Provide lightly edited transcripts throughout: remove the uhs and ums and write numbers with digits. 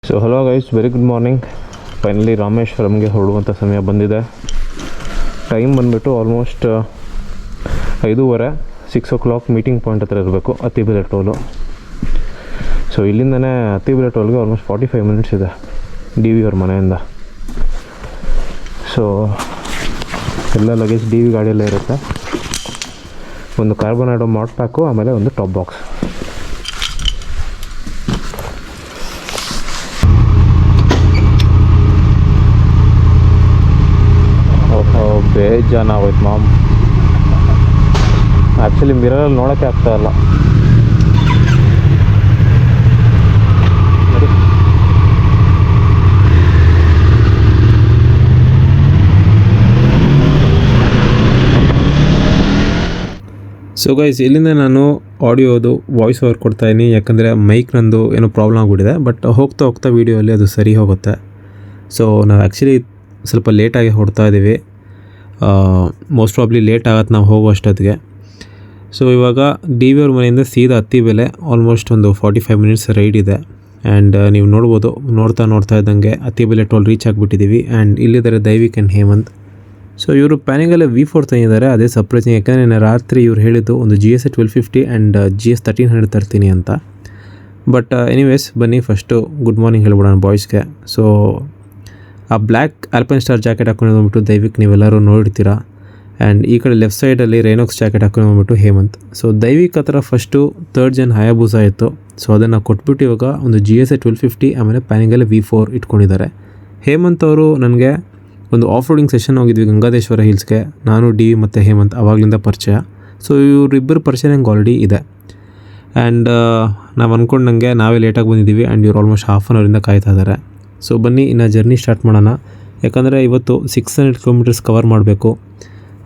So hello guys, very good morning. Finally ರಾಮೇಶ್ವರಂಗೆ ಹೊರಡುವಂಥ ಸಮಯ ಬಂದಿದೆ. ಟೈಮ್ ಬಂದುಬಿಟ್ಟು ಆಲ್ಮೋಸ್ಟ್ 5:30, 6 o'clock ಮೀಟಿಂಗ್ ಪಾಯಿಂಟ್ ಹತ್ರ ಇರಬೇಕು, ಅತ್ತಿಬೆಲೆ ಟೋಲು. ಸೊ ಇಲ್ಲಿಂದನೇ ಅತ್ತಿಬೆಲೆ ಟೋಲ್ಗೆ ಆಲ್ಮೋಸ್ಟ್ 45 minutes ಇದೆ ಡಿ ವಿ ಅವ್ರ ಮನೆಯಿಂದ. ಸೊ ಎಲ್ಲ ಲಗೇಜ್ ಡಿ ವಿ ಗಾಡಿಯಲ್ಲೇ ಇರುತ್ತೆ. ಒಂದು ಕಾರ್ಬೊನಾಡೋ ಮಾಟ್ ಪ್ಯಾಕು, ಆಮೇಲೆ ಒಂದು ಟಾಪ್ ಬಾಕ್ಸ್. ಬೇಜಾನ ಆಗೋಯ್ತು ಮಾಮ್. ಆ್ಯಕ್ಚುಲಿ ಮಿರರಲ್ಲಿ ನೋಡೋಕ್ಕೆ ಆಗ್ತಾಯಿಲ್ಲ. ಸೊ ಗೈಸ್, ಇಲ್ಲಿಂದ ನಾನು ಆಡಿಯೋದು ವಾಯ್ಸ್ ಓವರ್ ಕೊಡ್ತಾಯಿದ್ದೀನಿ, ಯಾಕಂದರೆ ಮೈಕ್ ನಂದು ಏನೋ ಪ್ರಾಬ್ಲಮ್ ಆಗಿಬಿಟ್ಟಿದೆ. ಬಟ್ ಹೋಗ್ತಾ ವೀಡಿಯೋಲ್ಲಿ ಅದು ಸರಿ ಹೋಗುತ್ತೆ. ಸೊ ನಾವು ಆ್ಯಕ್ಚುಲಿ ಸ್ವಲ್ಪ ಲೇಟಾಗಿ ಹೊಡ್ತಾ ಇದ್ದೀವಿ. ಮೋಸ್ಟ್ ಪ್ರಾಬ್ಲಿ ಲೇಟ್ ಆಗತ್ತೆ ನಾವು ಹೋಗುವಷ್ಟೊತ್ತಿಗೆ. ಸೊ ಇವಾಗ ಡಿ ವಿ ಅವ್ರ ಮನೆಯಿಂದ ಸೀದಾ ಅತ್ತಿಬೆಲೆ ಆಲ್ಮೋಸ್ಟ್ ಒಂದು 45 minutes ರೈಡ್ ಇದೆ. ಆ್ಯಂಡ್ ನೀವು ನೋಡ್ಬೋದು, ನೋಡ್ತಾ ಇದ್ದಂಗೆ ಅತ್ತಿಬೆಲೆ ಟೋಲ್ ರೀಚ್ ಆಗಿಬಿಟ್ಟಿದ್ದೀವಿ. ಆ್ಯಂಡ್ ಇಲ್ಲಿದ್ದಾರೆ ದೈವಿಕ್ ಆ್ಯಂಡ್ ಹೇಮಂತ್. ಸೊ ಇವರು ಪ್ಯಾನಿಂಗಲ್ಲೇ V4 ತಂದಿದ್ದಾರೆ. ಅದೇ ಸರ್ಪ್ರೈಸಿಂಗ್, ಯಾಕಂದರೆ ರಾತ್ರಿ ಇವ್ರು ಹೇಳಿದ್ದು ಒಂದು GS 1250 ಆ್ಯಂಡ್ GS 1300 ತರ್ತೀನಿ ಅಂತ. ಬಟ್ ಎನಿವೇಸ್, ಬನ್ನಿ ಫಸ್ಟು ಗುಡ್ ಮಾರ್ನಿಂಗ್ ಹೇಳ್ಬಿಡೋಣ ಬಾಯ್ಸ್ಗೆ. ಸೊ ಆ ಬ್ಲ್ಯಾಕ್ ಆಲ್ಪೈನ್ ಸ್ಟಾರ್ ಜಾಕೆಟ್ ಹಾಕೊಂಡು ಬಂದ್ಬಿಟ್ಟು ದೈವಿಕ್, ನೀವೆಲ್ಲರೂ ನೋಡಿರ್ತೀರಾ. ಆ್ಯಂಡ್ ಈ ಕಡೆ ಲೆಫ್ಟ್ ಸೈಡಲ್ಲಿ ರೈನೋಕ್ಸ್ ಜಾಕೆಟ್ ಹಾಕೊಂಡು ಬಂದ್ಬಿಟ್ಟು ಹೇಮಂತ್. ಸೊ ದೈವಿಕ್ ಹತ್ರ ಫಸ್ಟು 3rd gen ಹಯಾಬೂಸಾ ಇತ್ತು. ಸೊ ಅದನ್ನು ಕೊಟ್ಬಿಟ್ಟು ಇವಾಗ ಒಂದು GS 1250 ಆಮೇಲೆ ಪ್ಯಾನಿಂಗಲ್ಲೇ V4 ಇಟ್ಕೊಂಡಿದ್ದಾರೆ. ಹೇಮಂತ್ ಅವರು ನನಗೆ ಒಂದು ಆಫ್ ರೋಡಿಂಗ್ ಸೆಷನ್ ಹೋಗಿದ್ವಿ ಗಂಗಾದೇಶ್ವರ ಹಿಲ್ಸ್ಗೆ, ನಾನು ಡಿ ವಿ ಮತ್ತು ಹೇಮಂತ್, ಆವಾಗಲಿಂದ ಪರಿಚಯ. ಸೊ ಇವರಿಬ್ಬರು ಪರಿಚಯ ನಂಗೆ ಆಲ್ರೆಡಿ ಇದೆ. ಆ್ಯಂಡ್ ನಾವು ಅಂದ್ಕೊಂಡಂಗೆ ನಾವೇ ಲೇಟಾಗಿ ಬಂದಿದ್ದೀವಿ. ಆ್ಯಂಡ್ ಇವ್ರು ಆಲ್ಮೋಸ್ಟ್ ಹಾಫ್ ಆನ್ ಅವರಿಂದ ಕಾಯ್ತಾ ಇದ್ದಾರೆ. ಸೊ ಬನ್ನಿ ಇನ್ನು ಜರ್ನಿ ಸ್ಟಾರ್ಟ್ ಮಾಡೋಣ. ಯಾಕಂದರೆ ಇವತ್ತು 600 kilometers ಕವರ್ ಮಾಡಬೇಕು.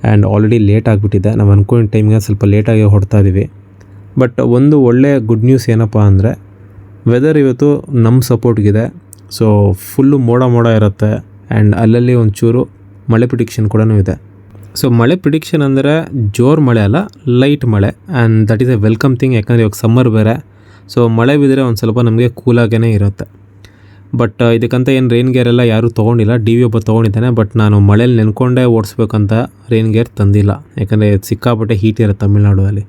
ಆ್ಯಂಡ್ ಆಲ್ರೆಡಿ ಲೇಟ್ ಆಗಿಬಿಟ್ಟಿದೆ. ನಾವು ಅಂದ್ಕೊಂಡಿದ್ದ ಟೈಮ್ಗೆ ಸ್ವಲ್ಪ ಲೇಟಾಗಿ ಹೊಡ್ತಾ ಇದ್ದೀವಿ. ಬಟ್ ಒಂದು ಒಳ್ಳೆ ಗುಡ್ ನ್ಯೂಸ್ ಏನಪ್ಪ ಅಂದರೆ, ವೆದರ್ ಇವತ್ತು ನಮ್ಮ ಸಪೋರ್ಟ್ಗಿದೆ. ಸೊ ಫುಲ್ಲು ಮೋಡ ಇರುತ್ತೆ. ಆ್ಯಂಡ್ ಅಲ್ಲಲ್ಲಿ ಒಂಚೂರು ಮಳೆ ಪ್ರಿಡಿಕ್ಷನ್ ಕೂಡ ಇದೆ. ಸೊ ಮಳೆ ಪ್ರಿಡಿಕ್ಷನ್ ಅಂದರೆ ಜೋರು ಮಳೆ ಅಲ್ಲ, ಲೈಟ್ ಮಳೆ. And that is A welcome thing. ಯಾಕಂದರೆ ಇವಾಗ ಸಮ್ಮರ್ ಬೇರೆ. ಸೊ ಮಳೆ ಬಿದ್ದರೆ ಒಂದು ಸ್ವಲ್ಪ ನಮಗೆ ಕೂಲಾಗೇ ಇರುತ್ತೆ. ಬಟ್ ಇದಕ್ಕಂತ ಏನು ರೈನ್ ಗೇರ್ ಎಲ್ಲ ಯಾರೂ ತೊಗೊಂಡಿಲ್ಲ. ಡಿ ವಿ ಒಬ್ಬ ತೊಗೊಂಡಿದ್ದಾನೆ. ಬಟ್ ನಾನು ಮಳೇಲಿ ನೆನ್ಕೊಂಡೇ ಓಡಿಸ್ಬೇಕಂತ ರೈನ್ ಗೇರ್ ತಂದಿಲ್ಲ, ಯಾಕಂದರೆ ಸಿಕ್ಕಾಪಟ್ಟೆ ಹೀಟ್ ಇರುತ್ತೆ ತಮಿಳ್ನಾಡಲ್ಲಿ.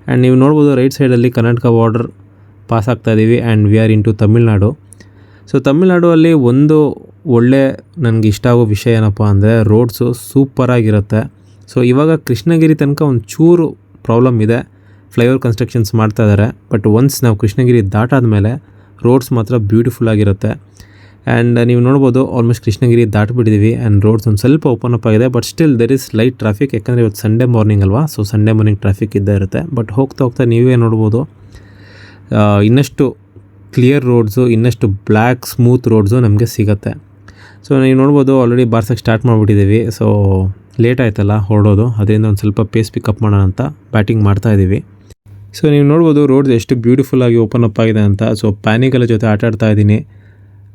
ಆ್ಯಂಡ್ ನೀವು ನೋಡ್ಬೋದು ರೈಟ್ ಸೈಡಲ್ಲಿ ಕರ್ನಾಟಕ ಬಾರ್ಡರ್ ಪಾಸ್ ಆಗ್ತಾಯಿದ್ದೀವಿ. And we are into Tamil Nadu. So Tamil Nadu ಅಲ್ಲಿ ಒಂದು ಒಳ್ಳೆ ನನಗೆ ಇಷ್ಟ ಆಗೋ ವಿಷಯ ಏನಪ್ಪ ಅಂದರೆ, ರೋಡ್ಸು ಸೂಪರಾಗಿರುತ್ತೆ. ಸೊ ಇವಾಗ ಕೃಷ್ಣಗಿರಿ ತನಕ ಒಂದು ಚೂರು ಪ್ರಾಬ್ಲಮ್ ಇದೆ, ಫ್ಲೈಓವರ್ ಕನ್ಸ್ಟ್ರಕ್ಷನ್ಸ್ ಮಾಡ್ತಾ ಇದ್ದಾರೆ. ಬಟ್ ಒನ್ಸ್ ನಾವು ಕೃಷ್ಣಗಿರಿ ದಾಟಾದ ಮೇಲೆ ರೋಡ್ಸ್ ಮಾತ್ರ ಬ್ಯೂಟಿಫುಲ್ ಆಗಿರುತ್ತೆ. ಆ್ಯಂಡ್ ನೀವು ನೋಡ್ಬೋದು ಆಲ್ಮೋಸ್ಟ್ ಕೃಷ್ಣಗಿರಿ ದಾಟಿಬಿಟ್ಟಿದ್ದೀವಿ. ಆ್ಯಂಡ್ ರೋಡ್ಸ್ ಒಂದು ಸ್ವಲ್ಪ ಓಪನ್ ಅಪ್ ಆಗಿದೆ. But still there is light traffic, ಯಾಕಂದರೆ ಇವತ್ತು ಸಂಡೇ ಮಾರ್ನಿಂಗ್ ಅಲ್ವಾ. ಸೊ ಸಂಡೇ ಮಾರ್ನಿಂಗ್ ಟ್ರಾಫಿಕ್ ಇದ್ದೇ ಇರುತ್ತೆ. ಬಟ್ ಹೋಗ್ತಾ ನೀವೇ ನೋಡ್ಬೋದು ಇನ್ನಷ್ಟು ಕ್ಲಿಯರ್ ರೋಡ್ಸು, ಇನ್ನಷ್ಟು ಬ್ಲ್ಯಾಕ್ ಸ್ಮೂತ್ ರೋಡ್ಸು ನಮಗೆ ಸಿಗುತ್ತೆ. ಸೊ ನೀವು ನೋಡ್ಬೋದು ಆಲ್ರೆಡಿ ಬಾರ್ಸಕ್ಕೆ ಸ್ಟಾರ್ಟ್ ಮಾಡಿಬಿಟ್ಟಿದ್ದೀವಿ. ಸೊ ಲೇಟ್ ಆಯ್ತಲ್ಲ ಹೊರಡೋದು, ಅದರಿಂದ ಒಂದು ಸ್ವಲ್ಪ ಪೇಸ್ ಪಿಕಪ್ ಮಾಡೋಣ ಅಂತ ಬ್ಯಾಟಿಂಗ್ ಮಾಡ್ತಾಯಿದ್ದೀವಿ. ಸೊ ನೀವು ನೋಡ್ಬೋದು ರೋಡ್ಸ್ ಎಷ್ಟು ಬ್ಯೂಟಿಫುಲ್ಲಾಗಿ ಓಪನ್ ಅಪ್ ಆಗಿದೆ ಅಂತ. ಸೊ ಪ್ಯಾನಿಗಲ್ಲ ಜೊತೆ ಆಟಾಡ್ತಾ ಇದ್ದೀನಿ.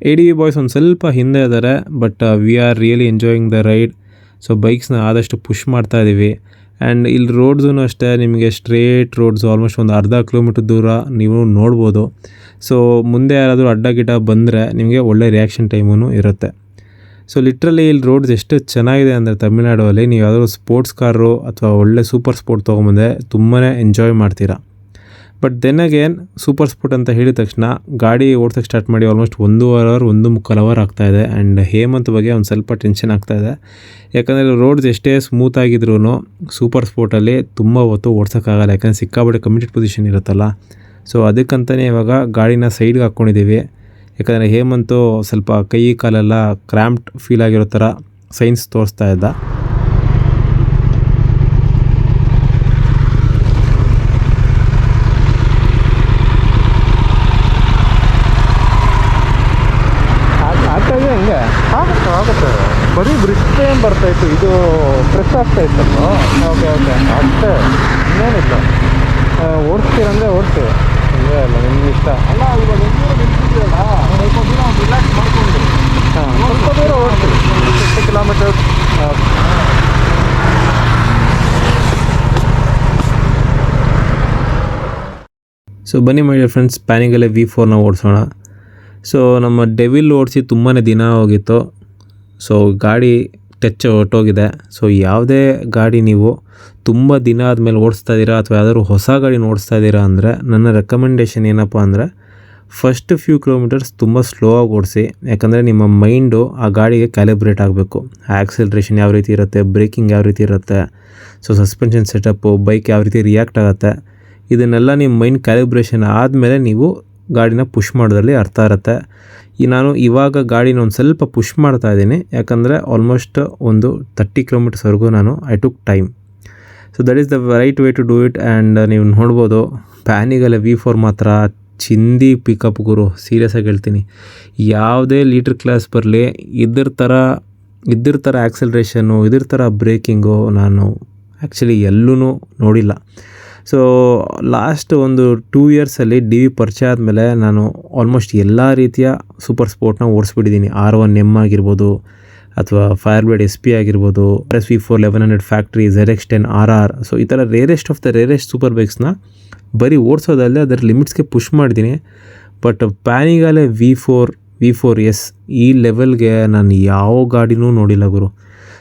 ADV ಬಾಯ್ಸ್ ಒಂದು ಸ್ವಲ್ಪ ಹಿಂದೆ ಇದ್ದಾರೆ. But we are really enjoying the ride. So ಬೈಕ್ಸ್ನ ಆದಷ್ಟು ಪುಷ್ ಮಾಡ್ತಾ ಇದ್ದೀವಿ. ಆ್ಯಂಡ್ ಇಲ್ಲಿ ರೋಡ್ಸೂ ಅಷ್ಟೇ, ನಿಮಗೆ ಸ್ಟ್ರೇಟ್ ರೋಡ್ಸು ಆಲ್ಮೋಸ್ಟ್ ಒಂದು ಅರ್ಧ ಕಿಲೋಮೀಟ್ರ್ ದೂರ ನೀವು ನೋಡ್ಬೋದು. ಸೊ ಮುಂದೆ ಯಾರಾದರೂ ಅಡ್ಡ ಗಿಡ್ಡ ಬಂದರೆ ನಿಮಗೆ ಒಳ್ಳೆ ರಿಯಾಕ್ಷನ್ ಟೈಮೂ ಇರುತ್ತೆ. ಸೊ ಲಿಟ್ರಲಿ ಇಲ್ಲಿ ರೋಡ್ಸ್ ಎಷ್ಟು ಚೆನ್ನಾಗಿದೆ ಅಂದರೆ ತಮಿಳ್ನಾಡಲ್ಲಿ ನೀವು ಯಾವುದಾದ್ರು ಸ್ಪೋರ್ಟ್ಸ್ ಕಾರು ಅಥವಾ ಒಳ್ಳೆ ಸೂಪರ್ ಸ್ಪೋರ್ಟ್ ತೊಗೊಂಬಂದರೆ ತುಂಬಾ ಎಂಜಾಯ್ ಮಾಡ್ತೀರಾ. But then again super sport ಅಂತ ಹೇಳಿದ ತಕ್ಷಣ ಗಾಡಿ ಓಡ್ಸೋಕ್ಕೆ ಸ್ಟಾರ್ಟ್ ಮಾಡಿ ಆಲ್ಮೋಸ್ಟ್ 1.5 hour 1.25 hour ಆಗ್ತಾಯಿದೆ. ಆ್ಯಂಡ್ ಹೇಮಂತ್ ಬಗ್ಗೆ ಒಂದು ಸ್ವಲ್ಪ ಟೆನ್ಷನ್ ಆಗ್ತಾಯಿದೆ, ಯಾಕಂದರೆ ರೋಡ್ಸ್ ಎಷ್ಟೇ ಸ್ಮೂತ್ ಆಗಿದ್ರೂ ಸೂಪರ್ ಸ್ಪೋರ್ಟಲ್ಲಿ ತುಂಬ ಹೊತ್ತು ಓಡ್ಸೋಕ್ಕಾಗಲ್ಲ, ಯಾಕಂದರೆ ಸಿಕ್ಕಾಬಟ್ಟೆ ಕಮಿಟೆಡ್ ಪೊಸಿಷನ್ ಇರುತ್ತಲ್ಲ. ಸೊ ಅದಕ್ಕಂತಲೇ ಇವಾಗ ಗಾಡಿನ ಸೈಡ್ಗೆ ಹಾಕ್ಕೊಂಡಿದ್ದೀವಿ. ಯಾಕಂದರೆ ಹೇಮಂತು ಸ್ವಲ್ಪ ಕೈ ಕಾಲೆಲ್ಲ ಕ್ರ್ಯಾಂಪ್ಡ್ ಫೀಲ್ ಆಗಿರೋ ಥರ ಸೈನ್ಸ್ ತೋರಿಸ್ತಾ ಇದ್ದ. ಆಗ್ತಾಯಿದೆ ಹಂಗೆ ಆಗುತ್ತೆ. ಬರೀ ಬ್ರಿಸ್ಟ್ ಏನು ಬರ್ತಾಯಿತ್ತು, ಇದು ಫ್ರೆಶ್ ಆಗ್ತಾಯಿತ್ತಲ್ಲ. ಓಕೆ ಅಷ್ಟೇ, ಇನ್ನೇನಿಲ್ಲ. ಓಡಿಸ್ತೀರಂದರೆ ಓಡಿಸಿ, ಹಂಗೆ ಅಲ್ಲ ನಿಮ್ಗೆ ಇಷ್ಟ ಅಲ್ಲ. ಇವಾಗ ನಿಂತಿದೆಯಲ್ಲ, ಸ್ವಲ್ಪ ದೂರ ರಿಲ್ಯಾಕ್ಸ್ ಮಾಡಿಕೊಂಡು ಸ್ವಲ್ಪ ದೂರ ಓಡಿಸಿ, 50 kilometers. ಸೊ ಬನ್ನಿ ಮೈ ಡಿಯರ್ ಫ್ರೆಂಡ್ಸ್, ಪ್ಯಾನಿಂಗಲ್ಲೇ V4ನ ಓಡಿಸೋಣ. ಸೊ ನಮ್ಮ ಡೆವಿಲ್ ಓಡಿಸಿ ತುಂಬಾ ದಿನ ಹೋಗಿತ್ತು. ಸೊ ಗಾಡಿ ಟಚ್ ಹೊರ್ಟೋಗಿದೆ. ಸೊ ಯಾವುದೇ ಗಾಡಿ ನೀವು ತುಂಬ ದಿನ ಆದಮೇಲೆ ಓಡಿಸ್ತಾ ಇದ್ದೀರಾ ಅಥವಾ ಯಾವ್ದಾದ್ರು ಹೊಸ ಗಾಡಿನ ಓಡಿಸ್ತಾ ಇದ್ದೀರಾ ಅಂದರೆ ನನ್ನ ರೆಕಮೆಂಡೇಷನ್ ಏನಪ್ಪ ಅಂದರೆ ಫಸ್ಟ್ ಫ್ಯೂ ಕಿಲೋಮೀಟರ್ಸ್ ತುಂಬ ಸ್ಲೋ ಆಗಿ ಓಡಿಸಿ. ಯಾಕಂದರೆ ನಿಮ್ಮ ಮೈಂಡು ಆ ಗಾಡಿಗೆ ಕ್ಯಾಲಿಬ್ರೇಟ್ ಆಗಬೇಕು. ಆಕ್ಸಿಲರೇಷನ್ ಯಾವ ರೀತಿ ಇರುತ್ತೆ, ಬ್ರೇಕಿಂಗ್ ಯಾವ ರೀತಿ ಇರುತ್ತೆ, ಸೊ ಸಸ್ಪೆನ್ಷನ್ ಸೆಟಪ್ಪು, ಬೈಕ್ ಯಾವ ರೀತಿ ರಿಯಾಕ್ಟ್ ಆಗುತ್ತೆ, ಇದನ್ನೆಲ್ಲ ನಿಮ್ಮ ಮೈಂಡ್ ಕ್ಯಾಲಿಬ್ರೇಷನ್ ಆದಮೇಲೆ ನೀವು ಗಾಡಿನ ಪುಷ್ ಮಾಡೋದ್ರಲ್ಲಿ ಅರ್ಥ ಇರುತ್ತೆ. ನಾನು ಇವಾಗ ಗಾಡಿನ ಒಂದು ಸ್ವಲ್ಪ ಪುಷ್ ಮಾಡ್ತಾ ಇದ್ದೀನಿ, ಯಾಕಂದರೆ ಆಲ್ಮೋಸ್ಟ್ ಒಂದು 30 ಕಿಲೋಮೀಟರ್ಸ್ವರೆಗೂ I took time. So that is the right way to do it. And ನೀವು ನೋಡ್ಬೋದು ಪ್ಯಾನಿಗಲ್ಲೇ V4 ಮಾತ್ರ ಚಿಂದಿ ಪಿಕಪ್ ಗುರು, ಸೀರಿಯಸ್ಸಾಗಿ ಹೇಳ್ತೀನಿ. ಯಾವುದೇ ಲೀಟ್ರ್ ಕ್ಲಾಸ್ ಬರಲಿ ಇದ್ರ ಥರ ಆ್ಯಕ್ಸಲ್ರೇಷನ್ನು, ಇದ್ರ ಥರ ಬ್ರೇಕಿಂಗು ನಾನು ಆ್ಯಕ್ಚುಲಿ ಎಲ್ಲೂ ನೋಡಿಲ್ಲ. ಸೊ ಲಾಸ್ಟ್ ಒಂದು 2 ಇಯರ್ಸಲ್ಲಿ ಡಿ ವಿ ಪರಿಚಯ ಆದಮೇಲೆ ನಾನು ಆಲ್ಮೋಸ್ಟ್ ಎಲ್ಲ ರೀತಿಯ ಸೂಪರ್ ಸ್ಪೋರ್ಟ್ನ ಓಡಿಸ್ಬಿಟ್ಟಿದ್ದೀನಿ. R1M ಆಗಿರ್ಬೋದು ಅಥವಾ ಫೈರ್ಬ್ಲೇಡ್ SP ಆಗಿರ್ಬೋದು, SV4 1100 factory, ZX10 RR. So ಈ ಥರ rarest of the rarest super ಬೈಕ್ಸ್ನ ಬರೀ ಓಡಿಸೋದಲ್ಲೇ ಅದರ ಲಿಮಿಟ್ಸ್ಗೆ ಪುಷ್ ಮಾಡಿದ್ದೀನಿ. ಬಟ್ ಪ್ಯಾನಿಗಾಲೆ V4S ಈ ಲೆವೆಲ್ಗೆ ನಾನು ಯಾವ ಗಾಡಿನೂ ನೋಡಿಲ್ಲ ಗುರು.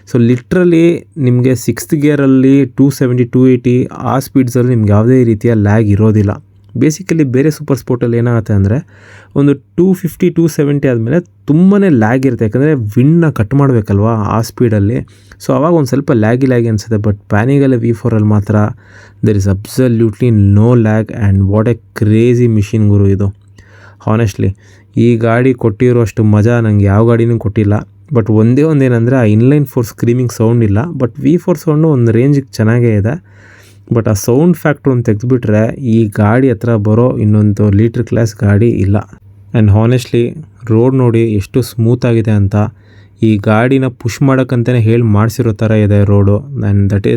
ಸೊ ಲಿಟ್ರಲಿ ನಿಮಗೆ 6th ಗೇರಲ್ಲಿ 270 280 ಆ ಸ್ಪೀಡ್ಸಲ್ಲಿ ನಿಮ್ಗೆ ಯಾವುದೇ ರೀತಿಯ ಲ್ಯಾಗ್ ಇರೋದಿಲ್ಲ. ಬೇಸಿಕಲಿ ಬೇರೆ ಸೂಪರ್ ಸ್ಪೋರ್ಟಲ್ಲಿ ಏನಾಗುತ್ತೆ ಅಂದರೆ ಒಂದು 250 270 ಆದಮೇಲೆ ತುಂಬಾ ಲ್ಯಾಗ್ ಇರುತ್ತೆ, ಯಾಕಂದರೆ ವಿಂಡ್ನ ಕಟ್ ಮಾಡಬೇಕಲ್ವಾ ಆ ಸ್ಪೀಡಲ್ಲಿ. ಸೊ ಆವಾಗ ಒಂದು ಸ್ವಲ್ಪ ಲ್ಯಾಗಿ ಅನಿಸುತ್ತೆ. ಬಟ್ ಪ್ಯಾನಿಗಲ್ಲೇ V4ಅಲ್ಲಿ ಮಾತ್ರ there is absolutely no lag. And what a crazy machine ಗುರು ಇದು. ಹಾನೆಸ್ಟ್ಲಿ ಈ ಗಾಡಿ ಕೊಟ್ಟಿರೋಷ್ಟು ಮಜಾ ನನಗೆ ಯಾವ ಗಾಡಿನೂ ಕೊಟ್ಟಿಲ್ಲ. ಬಟ್ ಒಂದೇನಂದರೆ ಆ ಇನ್ಲೈನ್ 4 ಸ್ಕ್ರೀಮಿಂಗ್ ಸೌಂಡ್ ಇಲ್ಲ. ಬಟ್ V4 ಸೌಂಡು ಒಂದು ರೇಂಜಿಗೆ ಚೆನ್ನಾಗೇ ಇದೆ. ಬಟ್ ಆ ಸೌಂಡ್ ಫ್ಯಾಕ್ಟ್ರನ್ನು ತೆಗೆದುಬಿಟ್ರೆ ಈ ಗಾಡಿ ಹತ್ರ ಬರೋ ಇನ್ನೊಂದು ಲೀಟ್ರ್ ಕ್ಲಾಸ್ ಗಾಡಿ ಇಲ್ಲ. ಆ್ಯಂಡ್ ಹಾನೆಸ್ಟ್ಲಿ ರೋಡ್ ನೋಡಿ ಎಷ್ಟು ಸ್ಮೂತಾಗಿದೆ ಅಂತ. ಈ ಗಾಡಿನ ಪುಷ್ ಮಾಡೋಕ್ಕಂತಲೇ ಹೇಳಿ ಮಾಡಿಸಿರೋ ಥರ ಇದೆ road. And that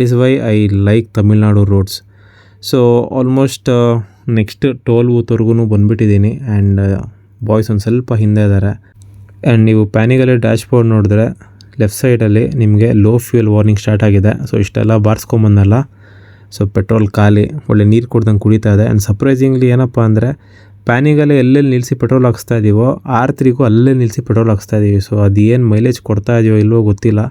is why I like Tamil Nadu roads. So almost next toll ಬೂತ್ವರೆಗೂ ಬಂದುಬಿಟ್ಟಿದ್ದೀನಿ. ಆ್ಯಂಡ್ ಬಾಯ್ಸ್ ಒಂದು ಸ್ವಲ್ಪ ಹಿಂದೆ ಇದ್ದಾರೆ. ಆ್ಯಂಡ್ ನೀವು ಪ್ಯಾನಿಗಲ್ಲೇ ಡ್ಯಾಶ್ಬೋರ್ಡ್ ನೋಡಿದ್ರೆ ಲೆಫ್ಟ್ ಸೈಡಲ್ಲಿ ನಿಮಗೆ ಲೋ ಫ್ಯೂಯಲ್ ವಾರ್ನಿಂಗ್ ಸ್ಟಾರ್ಟ್ ಆಗಿದೆ. ಸೊ ಇಷ್ಟೆಲ್ಲ ಬಾರಿಸ್ಕೊಂಬಂದಲ್ಲ. ಸೊ ಪೆಟ್ರೋಲ್ ಖಾಲಿ, ಒಳ್ಳೆ ನೀರು ಕುಡ್ದಂಗೆ ಕುಡಿತಾ ಇದೆ. ಆ್ಯಂಡ್ ಸರ್ಪ್ರೈಸಿಂಗ್ಲಿ ಏನಪ್ಪ ಅಂದರೆ ಪ್ಯಾನಿಗಲ್ಲೇ ಎಲ್ಲೆಲ್ಲಿ ನಿಲ್ಲಿಸಿ ಪೆಟ್ರೋಲ್ ಹಾಕ್ಸ್ತಾ ಇದ್ದೀವೋ R3ಗೂ ಅಲ್ಲೇ ನಿಲ್ಲಿಸಿ ಪೆಟ್ರೋಲ್ ಹಾಕ್ಸ್ತಾ ಇದ್ದೀವಿ. ಸೊ ಅದು ಏನು ಮೈಲೇಜ್ ಕೊಡ್ತಾ ಇದೆಯೋ ಇಲ್ವೋ ಗೊತ್ತಿಲ್ಲ.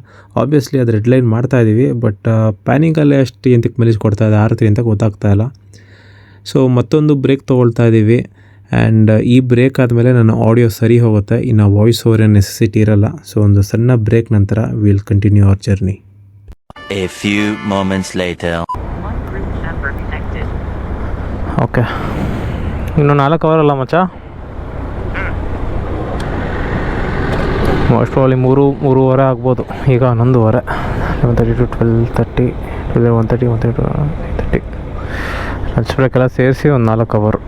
ಆಬ್ವಿಯಸ್ಲಿ ಅದು ರೆಡ್ ಲೈನ್ ಮಾಡ್ತಾ ಇದ್ದೀವಿ. ಬಟ್ ಪ್ಯಾನಿಗಲ್ಲೇ ಅಷ್ಟು ಎಂತಕ್ಕೆ ಮೈಲೇಜ್ ಕೊಡ್ತಾ ಇದೆ R3 ಅಂತ ಗೊತ್ತಾಗ್ತಾ ಇಲ್ಲ. ಸೊ ಮತ್ತೊಂದು ಬ್ರೇಕ್ ತೊಗೊಳ್ತಾ ಇದ್ದೀವಿ. ಆ್ಯಂಡ್ ಈ ಬ್ರೇಕ್ ಆದಮೇಲೆ ನನ್ನ ಆಡಿಯೋ ಸರಿ ಹೋಗುತ್ತೆ, ಇನ್ನು ವಾಯ್ಸ್ ಓವರ್ ಏನು ನೆಸೆಸಿಟಿ ಇರಲ್ಲ. ಸೊ ಒಂದು ಸಣ್ಣ ಬ್ರೇಕ್ ನಂತರ will continue our journey. A few moments later. Okay, ಇನ್ನು 4 ಅವರ್ ಅಲ್ಲ ಮಚ್ಚ? ಮೋಸ್ಟ್ ಪ್ರಾಬ್ಲಿ 3:30 ಆಗ್ಬೋದು. ಈಗ 11:30, 11:30 to 12:30, 1:30, 1:30 ಲಂಚ್ ಬ್ರೇಕ್ ಎಲ್ಲ ಸೇರಿಸಿ ಒಂದು 4 hour.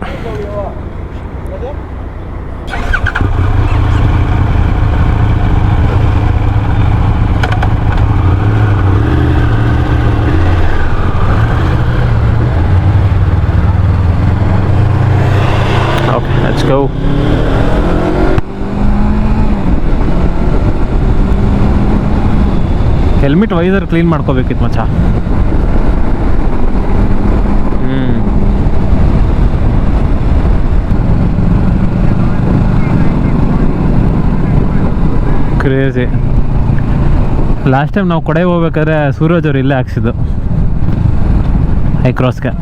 Okay, let's go. Helmet visor clean ಮಾಡ್ಕೋಬೇಕಿತ್ತು ಮಚ್ಚ. ಕ್ರೇಜಿ. ಲಾಸ್ಟ್ ಟೈಮ್ ನಾವು ಕೊಡೆ ಹೋಗ್ಬೇಕಾದ್ರೆ ಸೂರಜ್ ಅವರು ಇಲ್ಲೇ ಹಾಕ್ಸಿದ್ದು ಹೈ ಕ್ರಾಸ್ಗೆ.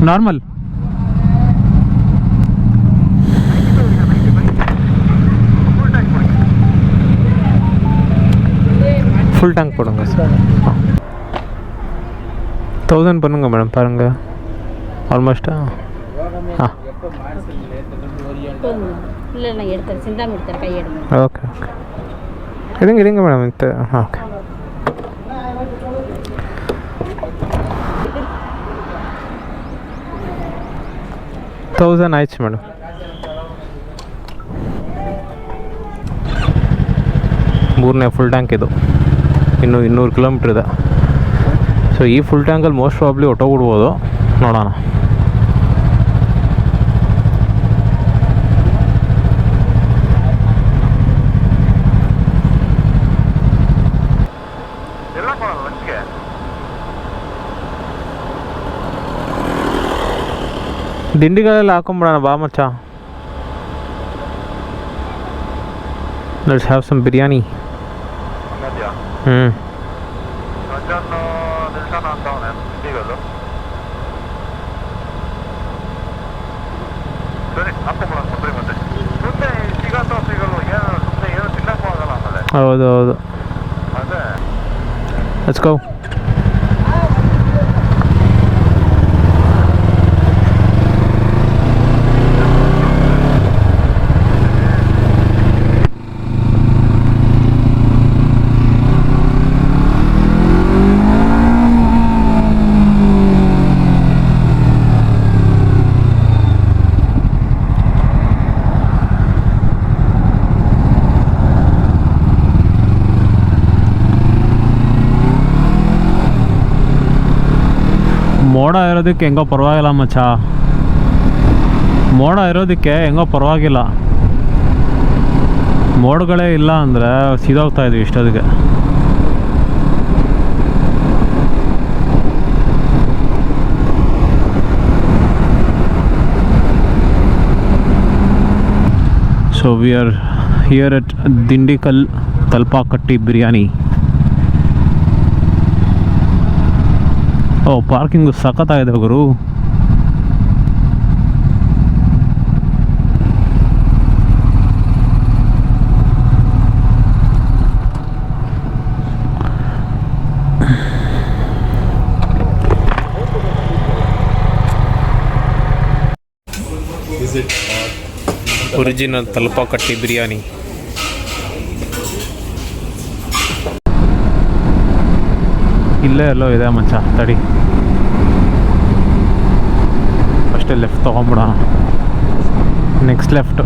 ನಾರ್ಮಲ್ ஃபுல் டேங்க் போடுங்க சார். 1000 பண்ணுங்க மேடம், பாருங்க ஆல்மோஸ்ட். இல்லை நான் எடுத்தேன், சிந்தாம எடுத்தேன், கை எடுங்க. ஓகே ஓகே, எடுங்க மேடம். ஓகே, ತೌಸಂಡ್ ಆಯ್ತು ಮೇಡಮ್. ಮೂರನೇ ಫುಲ್ ಟ್ಯಾಂಕ್ ಇದು, ಇನ್ನು 200 ಕಿಲೋಮೀಟ್ರ್ ಇದೆ. ಸೊ ಈ ಫುಲ್ ಟ್ಯಾಂಕಲ್ಲಿ ಮೋಸ್ಟ್ ಪ್ರಾಬ್ಲಿ ಹೊಟ್ಟೋಗ್ಬಿಡ್ಬೋದು, ನೋಡೋಣ. ಓಕೆ. ದಿಂಡಿಗಳೆಲ್ಲ ಹಾಕೊಂಬಿಡೋಣ ಬಾ ಮಚ್ಚ. Let's have some biryani. ಹಂಗದ್ಯಾ? ರಂಜಾನ್ ನಿಲ್ಸೋಣ ಅಂತ ಅವನೇ ದಿಂಡಿಗಲ್ಲು. ಸರಿ ಹಾಕೊಂಬಿಡೋಣ ಕೊಬ್ಬರಿ ಮತ್ತೆ. ಸುಮ್ಮನೆ ಸಿಗತ್ತೋ ಸಿಗಲ್ವೋ ಏನು ಸುಮ್ಮನೆ ಏನು ತಿನ್ನಕ್ಕೂ ಆಗಲ್ಲ ಆಮೇಲೆ. ಹೌದು ಹೌದು. ಅದೇ ಲೆಟ್ಸ್ ಗೋ. ಮೋಡ ಇರೋದಕ್ಕೆ ಹೆಂಗೋ ಪರವಾಗಿಲ್ಲ ಮಚ್ಚ, ಮೋಡ ಇರೋದಕ್ಕೆ ಹೆಂಗೋ ಪರವಾಗಿಲ್ಲ. ಮೋಡಗಳೇ ಇಲ್ಲ ಅಂದರೆ ಸೀದೋಗ್ತಾ ಇದ್ವಿ ಇಷ್ಟೊತ್ತಿಗೆ. So we are here at Dindigul Thalappakatti biryani. ಓ ಪಾರ್ಕಿಂಗು ಸಖತ್ತಾಗಿದೆ ಗುರು. ಒರಿಜಿನಲ್ ತಲಪಾಕಟ್ಟಿ ಬಿರಿಯಾನಿ. ಇಲ್ಲೇ ಎಲ್ಲೋ ಇದೆ ಮಚ್ಚ, ತಡಿ ಅಷ್ಟೇ ಲೆಫ್ಟ್ ತೊಗೊಂಬಿಡೋಣ. Next left.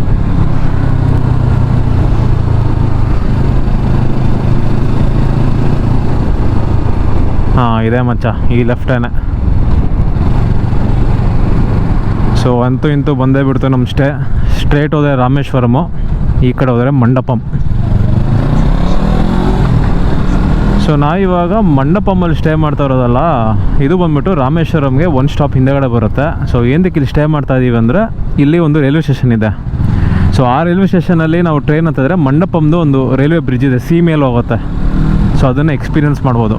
ಹಾಂ ಇದೆ ಮಚ್ಚ, ಈ ಲೆಫ್ಟೇನೆ. ಸೊ ಅಂತೂ ಇಂತೂ ಬಂದೇ ಬಿಡ್ತು ನಮ್ಮ ಸ್ಟ್ರೇಟ್ ಹೋದರೆ ರಾಮೇಶ್ವರಮು, ಈ ಕಡೆ ಹೋದರೆ ಮಂಡಪಂ. ಸೊ ನಾವಿವಾಗ ಮಂಡಪಮ್ಮಲ್ಲಿ ಸ್ಟೇ ಮಾಡ್ತಾ ಇರೋದಲ್ಲ, ಇದು ಬಂದುಬಿಟ್ಟು ರಾಮೇಶ್ವರಂಗೆ ಒಂದು ಸ್ಟಾಪ್ ಹಿಂದೆಗಡೆ ಬರುತ್ತೆ. ಸೊ ಏನಕ್ಕೆ ಇಲ್ಲಿ ಸ್ಟೇ ಮಾಡ್ತಾ ಇದ್ದೀವಿ ಅಂದರೆ ಇಲ್ಲಿ ಒಂದು ರೈಲ್ವೆ ಸ್ಟೇಷನ್ ಇದೆ. ಸೊ ಆ ರೈಲ್ವೆ ಸ್ಟೇಷನಲ್ಲಿ ನಾವು ಟ್ರೈನ್ ಹತ್ತಿದ್ರೆ ಮಂಡಪಮ್ದು ಒಂದು ರೈಲ್ವೆ ಬ್ರಿಡ್ಜ್ ಇದೆ, ಸಿ ಮೇಲೆ ಹೋಗುತ್ತೆ. ಸೊ ಅದನ್ನು ಎಕ್ಸ್ಪೀರಿಯನ್ಸ್ ಮಾಡ್ಬೋದು.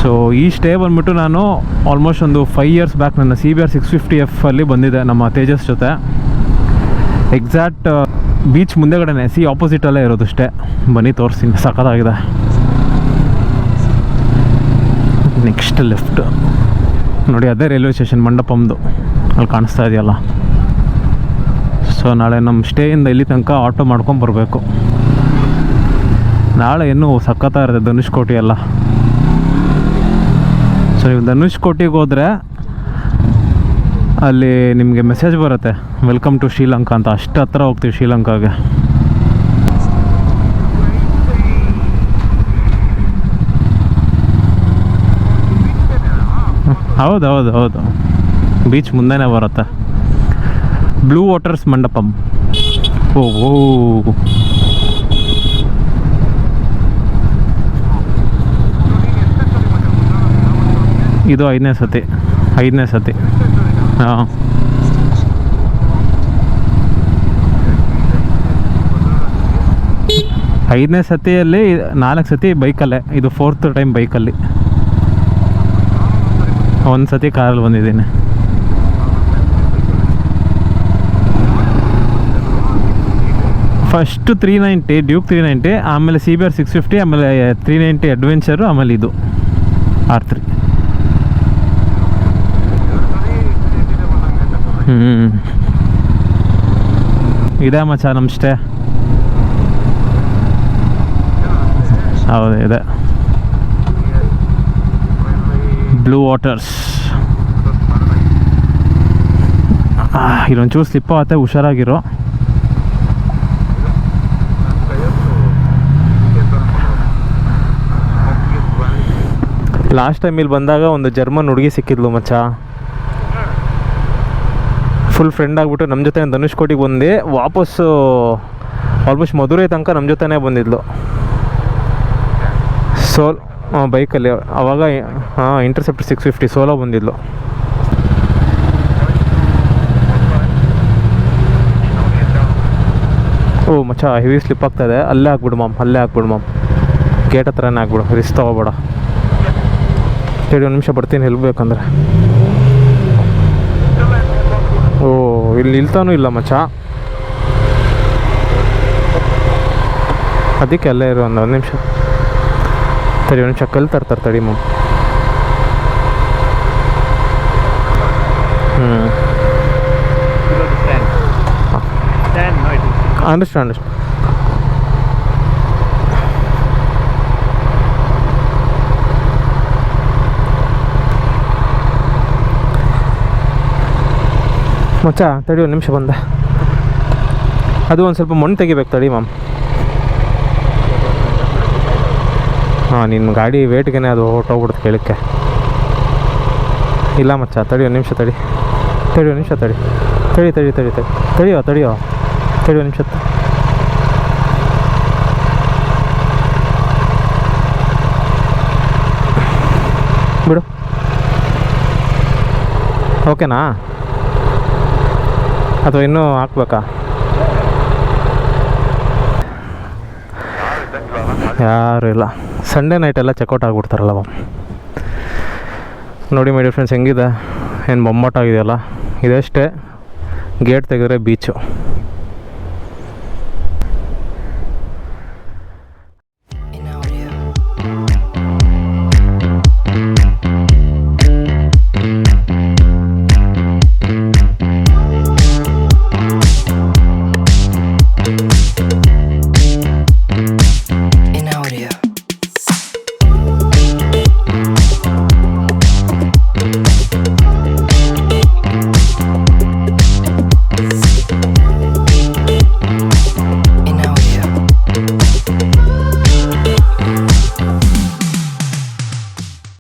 ಸೊ ಈ ಸ್ಟೇ ಬಂದುಬಿಟ್ಟು ನಾನು ಆಲ್ಮೋಸ್ಟ್ ಒಂದು 5 years ಬ್ಯಾಕ್ ನನ್ನ CBR 650F ಅಲ್ಲಿ ಬಂದಿದ್ದೆ ನಮ್ಮ ತೇಜಸ್ ಜೊತೆ. ಎಕ್ಸಾಕ್ಟ್ ಬೀಚ್ ಮುಂದೆಗಡೆನೆ ಆಪೋಸಿಟಲ್ಲೇ ಇರೋದು ಸ್ಟೇ. ಬನ್ನಿ ತೋರಿಸ್ತೀನಿ, ಸಖತ್ತಾಗಿದೆ. ನೆಕ್ಸ್ಟ್ ಲೆಫ್ಟ್ ನೋಡಿ, ಅದೇ ರೈಲ್ವೆ ಸ್ಟೇಷನ್ ಮಂಡಪಮ್ದು, ಅಲ್ಲಿ ಕಾಣಿಸ್ತಾ ಇದೆಯಲ್ಲ. ಸೊ ನಾಳೆ ನಮ್ಮ ಸ್ಟೇಯಿಂದ ಇಲ್ಲಿ ತನಕ ಆಟೋ ಮಾಡ್ಕೊಂಡು ಬರಬೇಕು. ನಾಳೆ ಇನ್ನೂ ಸಖತ್ತಾಗಿರುತ್ತೆ ಧನುಷ್ಕೋಟಿ ಎಲ್ಲ. ಸೊ ನೀವು ಧನುಷ್ಕೋಟಿಗೆ ಹೋದರೆ ಅಲ್ಲಿ ನಿಮಗೆ ಮೆಸೇಜ್ ಬರುತ್ತೆ, ವೆಲ್ಕಮ್ ಟು ಶ್ರೀಲಂಕಾ ಅಂತ. ಅಷ್ಟು ಹತ್ರ ಹೋಗ್ತೀವಿ ಶ್ರೀಲಂಕಾಗೆ. ಹೌದು ಹೌದು ಹೌದು, ಬೀಚ್ ಮುಂದೆನೇ ಬರುತ್ತೆ. Blue waters Mandapam. ಓ ಇದು 5ನೇ ಸತಿ. ಹಾಂ, ಐದನೇ ಸತಿಯಲ್ಲಿ 4 ಸತಿ ಬೈಕಲ್ಲೇ, ಇದು 4th ಟೈಮ್ ಬೈಕಲ್ಲಿ. ಒಂದು ಸತಿ ಕಾರಲ್ಲಿ ಬಂದಿದ್ದೀನಿ. ಫಸ್ಟು 390 ಡ್ಯೂಕ್ 390, ಆಮೇಲೆ CBR 650, ಆಮೇಲೆ 390 ಅಡ್ವೆಂಚರು, ಆಮೇಲೆ ಇದು R3. ಇದೆ ಮಚ್ಚ ನಮ್ಮ ಸ್ಟೇ. ಹೌದು ಇದೆ, ಬ್ಲೂ ವಾಟರ್ಸ್. ಇಲ್ಲೊಂಚೂರು ಸ್ಲಿಪ್ ಆಗುತ್ತೆ, ಹುಷಾರಾಗಿರೋ. ಲಾಸ್ಟ್ ಟೈಮ್ ಇಲ್ಲಿ ಬಂದಾಗ ಒಂದು ಜರ್ಮನ್ ಹುಡುಗಿ ಸಿಕ್ಕಿದ್ಲು ಮಚ್ಚ, ಫುಲ್ ಫ್ರೆಂಡ್ ಆಗಿಬಿಟ್ಟು ನಮ್ಮ ಜೊತೆ ಧನುಷ್ಕೋಟಿಗೆ ಬಂದು ವಾಪಸ್ಸು ಆಲ್ಮೋಸ್ಟ್ ಮಧುರೈ ತನಕ ನಮ್ಮ ಜೊತೆನೇ ಬಂದಿದ್ಲು. ಬೈಕಲ್ಲಿ ಅವಾಗ ಹಾಂ ಇಂಟರ್ಸೆಪ್ಟರ್ 650 ಸೋಲೋ ಬಂದಿದ್ಲು. ಓ ಮಚ್ಚ ಹೆವಿ ಸ್ಲಿಪ್ ಆಗ್ತಾಯಿದೆ. ಅಲ್ಲೇ ಹಾಕ್ಬಿಡು ಮಾಮ್, ಗೇಟ್ ಹತ್ರನೇ ಹಾಕ್ಬಿಡು, ರಿಸ್ಕ್ ತೊಗೋಬೇಡ. ಹೇಳಿ ಒಂದು ನಿಮಿಷ ಬರ್ತೀನಿ ಹೇಳ್ಬೇಕಂದ್ರೆ. ಓ ಇಲ್ಲಿ ನಿಲ್ತಾನೂ ಇಲ್ಲ ಮಚ್ಚ, ಅದಕ್ಕೆ ಅಲ್ಲೇ ಇರೋ ಒಂದು ನಿಮಿಷ ತಡಿ, ಒಂದು ನಿಮಿಷ ಕಲ್ ತರ್ತಾರೆ ತಡಿ ಮಾಮ್. ಅಂಡರ್ಸ್ಟ್ಯಾಂಡ್. ಮಚ್ಚ ತಡಿ ಒಂದು ನಿಮಿಷ ಬಂದೆ. ಅದು ಒಂದು ಸ್ವಲ್ಪ ಮಣ್ಣು ತೆಗಿಬೇಕು ತಡಿ ಮ್ಯಾಮ್. ಹಾಂ ನಿನ್ನ ಗಾಡಿ ವೇಟ್ಗೆ ಅದು ಹೊಟ್ಟೋಗ್ಬಿಡುತ್ತೆ ಕೇಳಕ್ಕೆ. ಇಲ್ಲ ಮಚ್ಚ ತಡಿ ಒಂದು ನಿಮಿಷ ತಡಿ ಒಂದು ನಿಮಿಷ ತಡಿಯೋ ಒಂದು ನಿಮಿಷ. ಬಿಡು, ಓಕೆನಾ ಅಥವಾ ಇನ್ನೂ ಹಾಕ್ಬೇಕಾ? ಯಾರು ಇಲ್ಲ, ಸಂಡೇ ನೈಟೆಲ್ಲ ಚೆಕ್ಔಟ್ ಆಗಿಬಿಡ್ತಾರಲ್ಲ ಮ್ಯಾಮ್. ನೋಡಿ ಮೈ ಡಿಯರ್ ಫ್ರೆಂಡ್ಸ್ ಹೆಂಗಿದೆ, ಏನು ಬೊಮ್ಮಟ್ಟಾಗಿದೆಯಲ್ಲ. ಇದಷ್ಟೇ, ಗೇಟ್ ತೆಗೆದ್ರೆ ಬೀಚು.